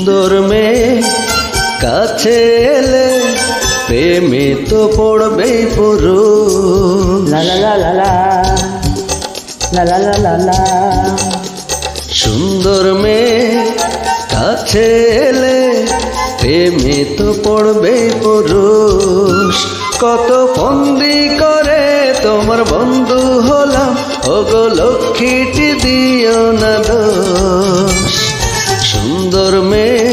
সুন্দর মেয়ে কাছে এলে প্রেমে তো পড়বেই পুরুষ। লা লা লা লা লা লা লা লা লা লা। সুন্দর মেয়ে কাছে এলে প্রেমে তো পড়বেই পুরুষ। কত ফন্দি করে তোমার বন্ধু হলাম, ওগো লক্ষ্মীটি দিও না দোষ। সুন্দর মেয়ে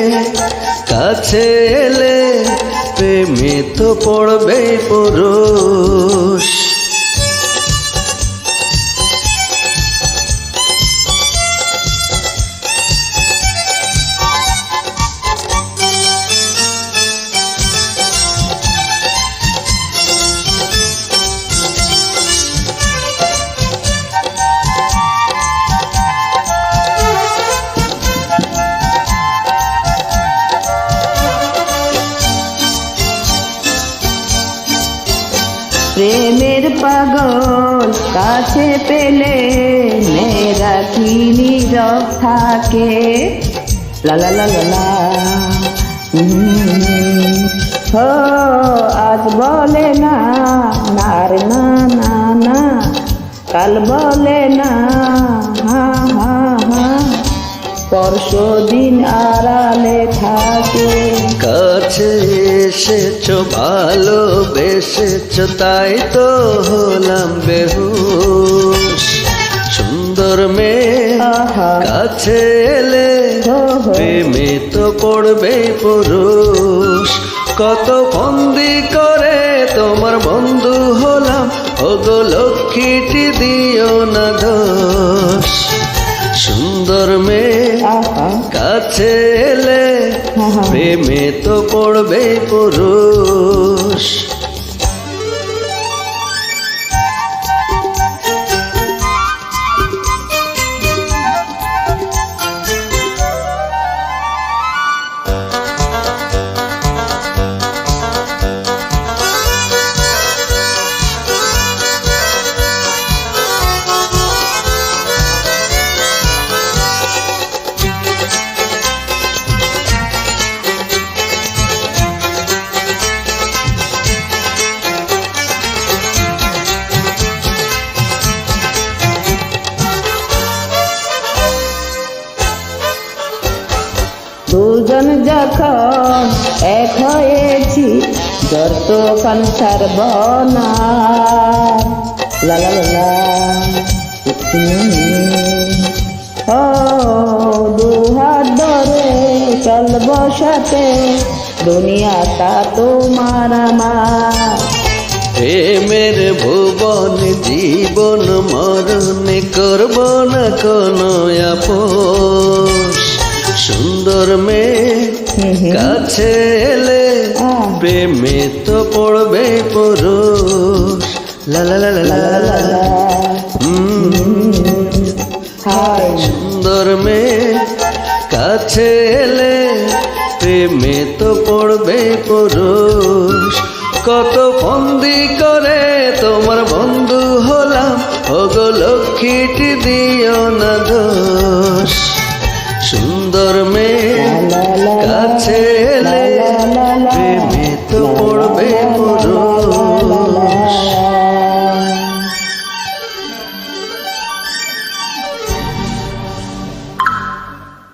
কাছে এলে প্রেমে তো পড়বেই পুরুষ। প্রেমের পাগল কাছে পেলে মেয়েরা কি নীরব থাকে। লা লা লা লা লা। হো আজ বলে না নারে না না না, কাল বলে না হা হা হা, পরশু দিন আড়ালে থাকে। কাছে এসেছো ভালোবেসেছো তাই তো হলাম বেহুশ। সুন্দর মেয়ে কাছে এলে প্রেমে তো পড়বেই পুরুষ। কত ফন্দি করে তোমার বন্ধু হলাম, ওগো লক্ষ্মীটি দিও না দোষ। সুন্দর মেয়ে কাছে এলে প্রেমে তো পড়বেই পুরুষ। দুজন যখন এক হয়েছি যত সংসার বনা। লা লা লা লা। ও দুহাত ধরে চলব সাথে, দুনিয়াটা তোমার আমার। প্রেমের ভুবন জীবন মরণে করব না কোনো আপোষ। সুন্দর মেয়ে কাছে এলে প্রেমে তো পড়বে পুরুষ। লা লা লা লা লা লা। সুন্দর মেয়ে কাছে এলে প্রেমে তো পড়বে পুরুষ। কত ফন্দি করে তোমার বন্ধু হলাম, ওগো লক্ষ্মীটি দিও না দোষ। সুন্দর মেয়ে কাছে এলে